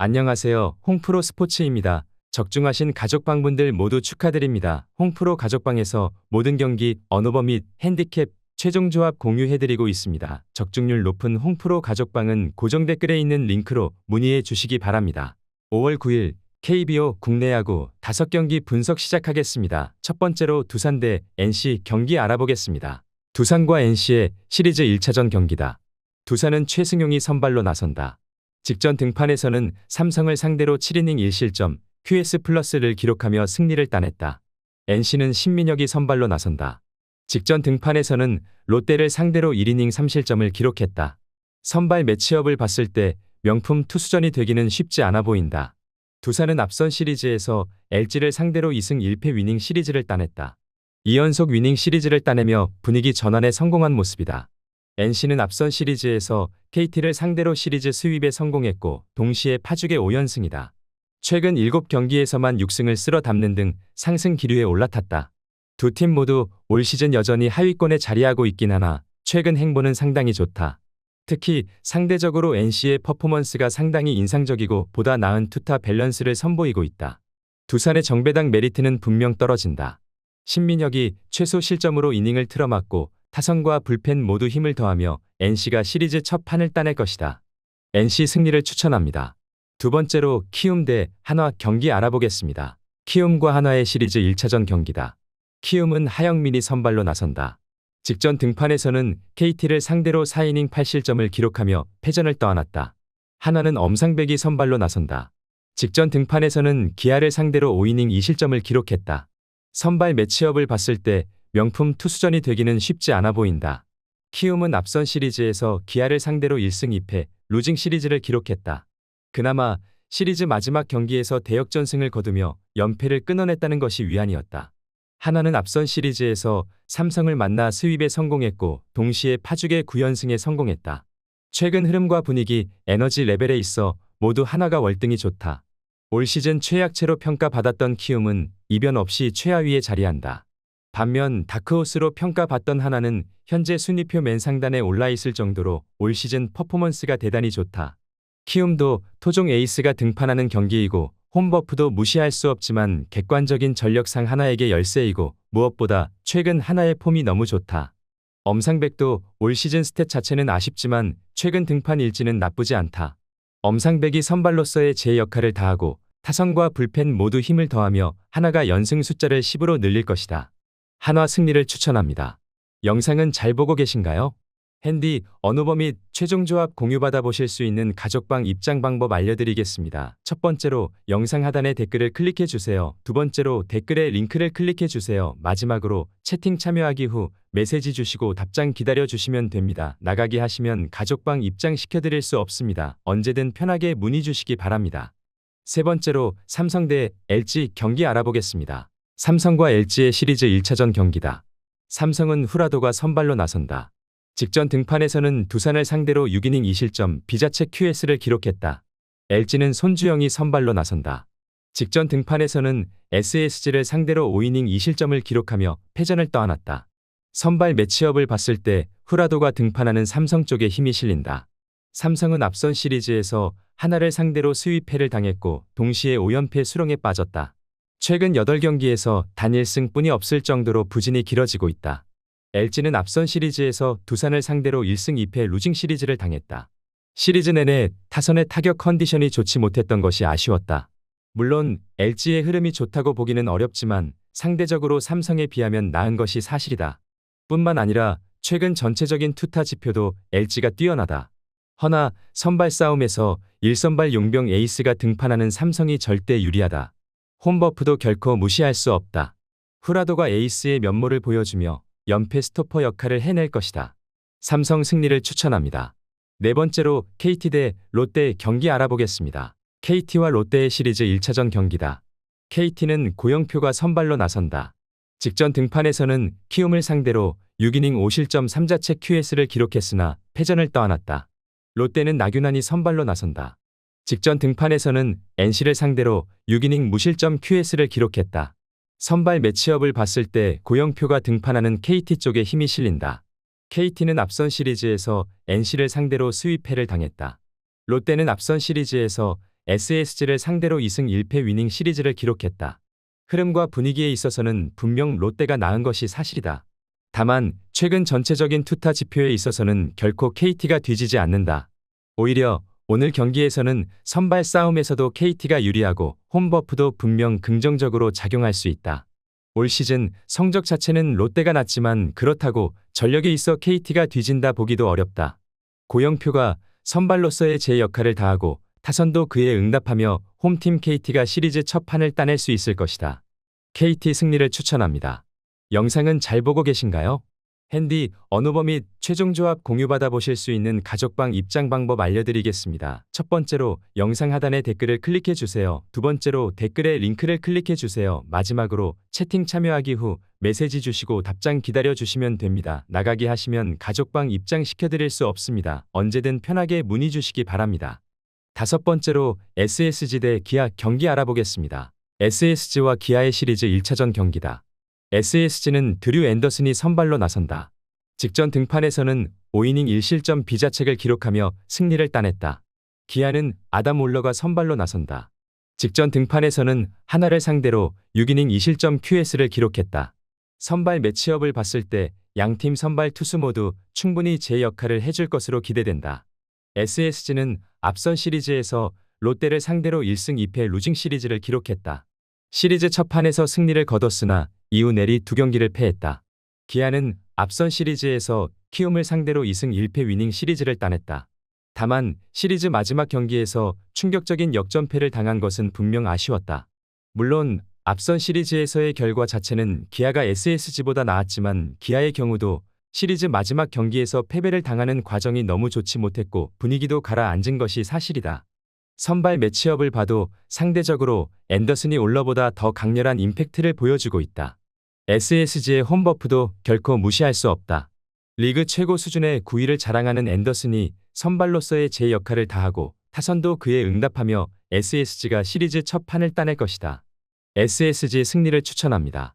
안녕하세요. 홍프로 스포츠입니다. 적중하신 가족방분들 모두 축하드립니다. 홍프로 가족방에서 모든 경기, 언오버 및 핸디캡, 최종 조합 공유해드리고 있습니다. 적중률 높은 홍프로 가족방은 고정 댓글에 있는 링크로 문의해 주시기 바랍니다. 5월 9일 KBO 국내 야구 5경기 분석 시작하겠습니다. 첫 번째로 두산 대 NC 경기 알아보겠습니다. 두산과 NC의 시리즈 1차전 경기다. 두산은 최승용이 선발로 나선다. 직전 등판에서는 삼성을 상대로 7이닝 1실점, QS+를 기록하며 승리를 따냈다. NC는 신민혁이 선발로 나선다. 직전 등판에서는 롯데를 상대로 1이닝 3실점을 기록했다. 선발 매치업을 봤을 때 명품 투수전이 되기는 쉽지 않아 보인다. 두산은 앞선 시리즈에서 LG를 상대로 2승 1패 위닝 시리즈를 따냈다. 2연속 위닝 시리즈를 따내며 분위기 전환에 성공한 모습이다. NC는 앞선 시리즈에서 KT를 상대로 시리즈 스윕에 성공했고 동시에 파죽의 5연승이다. 최근 7경기에서만 6승을 쓸어 담는 등 상승 기류에 올라탔다. 두 팀 모두 올 시즌 여전히 하위권에 자리하고 있긴 하나 최근 행보는 상당히 좋다. 특히 상대적으로 NC의 퍼포먼스가 상당히 인상적이고 보다 나은 투타 밸런스를 선보이고 있다. 두산의 정배당 메리트는 분명 떨어진다. 신민혁이 최소 실점으로 이닝을 틀어막고 타선과 불펜 모두 힘을 더하며 NC가 시리즈 첫 판을 따낼 것이다. NC 승리를 추천합니다. 두 번째로 키움 대 한화 경기 알아보겠습니다. 키움과 한화의 시리즈 1차전 경기다. 키움은 하영민이 선발로 나선다. 직전 등판에서는 KT를 상대로 4이닝 8실점을 기록하며 패전을 떠안았다. 한화는 엄상백이 선발로 나선다. 직전 등판에서는 기아를 상대로 5이닝 2실점을 기록했다. 선발 매치업을 봤을 때 명품 투수전이 되기는 쉽지 않아 보인다. 키움은 앞선 시리즈에서 기아를 상대로 1승 2패, 루징 시리즈를 기록했다. 그나마 시리즈 마지막 경기에서 대역전승을 거두며 연패를 끊어냈다는 것이 위안이었다. 한화는 앞선 시리즈에서 삼성을 만나 스윕에 성공했고 동시에 파죽의 9연승에 성공했다. 최근 흐름과 분위기, 에너지 레벨에 있어 모두 한화가 월등히 좋다. 올 시즌 최약체로 평가받았던 키움은 이변 없이 최하위에 자리한다. 반면 다크호스로 평가받던 한화는 현재 순위표 맨 상단에 올라있을 정도로 올 시즌 퍼포먼스가 대단히 좋다. 키움도 토종 에이스가 등판하는 경기이고 홈버프도 무시할 수 없지만 객관적인 전력상 한화에게 열세이고 무엇보다 최근 한화의 폼이 너무 좋다. 엄상백도 올 시즌 스탯 자체는 아쉽지만 최근 등판 일지는 나쁘지 않다. 엄상백이 선발로서의 제 역할을 다하고 타선과 불펜 모두 힘을 더하며 한화가 연승 숫자를 10으로 늘릴 것이다. 한화 승리를 추천합니다. 영상은 잘 보고 계신가요? 핸디, 언오버 및 최종 조합 공유받아 보실 수 있는 가족방 입장 방법 알려드리겠습니다. 첫 번째로 영상 하단에 댓글을 클릭해 주세요. 두 번째로 댓글에 링크를 클릭해 주세요. 마지막으로 채팅 참여하기 후 메시지 주시고 답장 기다려 주시면 됩니다. 나가기 하시면 가족방 입장 시켜드릴 수 없습니다. 언제든 편하게 문의 주시기 바랍니다. 세 번째로 삼성 대 LG 경기 알아보겠습니다. 삼성과 LG의 시리즈 1차전 경기다. 삼성은 후라도가 선발로 나선다. 직전 등판에서는 두산을 상대로 6이닝 2실점 비자체 QS를 기록했다. LG는 손주영이 선발로 나선다. 직전 등판에서는 SSG를 상대로 5이닝 2실점을 기록하며 패전을 떠안았다. 선발 매치업을 봤을 때 후라도가 등판하는 삼성 쪽에 힘이 실린다. 삼성은 앞선 시리즈에서 하나를 상대로 스윕패를 당했고 동시에 5연패 수렁에 빠졌다. 최근 8경기에서 단 1승뿐이 없을 정도로 부진이 길어지고 있다. LG는 앞선 시리즈에서 두산을 상대로 1승 2패 루징 시리즈를 당했다. 시리즈 내내 타선의 타격 컨디션이 좋지 못했던 것이 아쉬웠다. 물론 LG의 흐름이 좋다고 보기는 어렵지만 상대적으로 삼성에 비하면 나은 것이 사실이다. 뿐만 아니라 최근 전체적인 투타 지표도 LG가 뛰어나다. 허나 선발 싸움에서 1선발 용병 에이스가 등판하는 삼성이 절대 유리하다. 홈버프도 결코 무시할 수 없다. 후라도가 에이스의 면모를 보여주며 연패 스토퍼 역할을 해낼 것이다. 삼성 승리를 추천합니다. 네 번째로 KT 대 롯데 경기 알아보겠습니다. KT와 롯데의 시리즈 1차전 경기다. KT는 고영표가 선발로 나선다. 직전 등판에서는 키움을 상대로 6이닝 5실점 3자책 QS를 기록했으나 패전을 떠안았다. 롯데는 나균환이 선발로 나선다. 직전 등판에서는 NC를 상대로 6이닝 무실점 QS를 기록했다. 선발 매치업을 봤을 때 고영표가 등판하는 KT 쪽에 힘이 실린다. KT는 앞선 시리즈에서 NC를 상대로 스윕패를 당했다. 롯데는 앞선 시리즈에서 SSG를 상대로 2승 1패 위닝 시리즈를 기록했다. 흐름과 분위기에 있어서는 분명 롯데가 나은 것이 사실이다. 다만 최근 전체적인 투타 지표에 있어서는 결코 KT가 뒤지지 않는다. 오히려 오늘 경기에서는 선발 싸움에서도 KT가 유리하고 홈버프도 분명 긍정적으로 작용할 수 있다. 올 시즌 성적 자체는 롯데가 낮지만 그렇다고 전력에 있어 KT가 뒤진다 보기도 어렵다. 고영표가 선발로서의 제 역할을 다하고 타선도 그에 응답하며 홈팀 KT가 시리즈 첫 판을 따낼 수 있을 것이다. KT 승리를 추천합니다. 영상은 잘 보고 계신가요? 핸디, 언오버 및 최종 조합 공유받아 보실 수 있는 가족방 입장 방법 알려드리겠습니다. 첫 번째로 영상 하단에 댓글을 클릭해 주세요. 두 번째로 댓글에 링크를 클릭해 주세요. 마지막으로 채팅 참여하기 후 메시지 주시고 답장 기다려 주시면 됩니다. 나가기 하시면 가족방 입장 시켜드릴 수 없습니다. 언제든 편하게 문의 주시기 바랍니다. 다섯 번째로 SSG 대 기아 경기 알아보겠습니다. SSG와 기아의 시리즈 1차전 경기다. SSG는 드류 앤더슨이 선발로 나선다. 직전 등판에서는 5이닝 1실점 비자책을 기록하며 승리를 따냈다. 기아는 아담 올러가 선발로 나선다. 직전 등판에서는 하나를 상대로 6이닝 2실점 QS를 기록했다. 선발 매치업을 봤을 때 양팀 선발 투수 모두 충분히 제 역할을 해줄 것으로 기대된다. SSG는 앞선 시리즈에서 롯데를 상대로 1승 2패 루징 시리즈를 기록했다. 시리즈 첫 판에서 승리를 거뒀으나 이후 내리 2경기를 패했다. 기아는 앞선 시리즈에서 키움을 상대로 2승 1패 위닝 시리즈를 따냈다. 다만 시리즈 마지막 경기에서 충격적인 역전패를 당한 것은 분명 아쉬웠다. 물론 앞선 시리즈에서의 결과 자체는 기아가 SSG보다 나았지만 기아의 경우도 시리즈 마지막 경기에서 패배를 당하는 과정이 너무 좋지 못했고 분위기도 가라앉은 것이 사실이다. 선발 매치업을 봐도 상대적으로 앤더슨이 올러보다 더 강렬한 임팩트를 보여주고 있다. SSG의 홈버프도 결코 무시할 수 없다. 리그 최고 수준의 9위를 자랑하는 앤더슨이 선발로서의 제 역할을 다하고 타선도 그에 응답하며 SSG가 시리즈 첫 판을 따낼 것이다. SSG 승리를 추천합니다.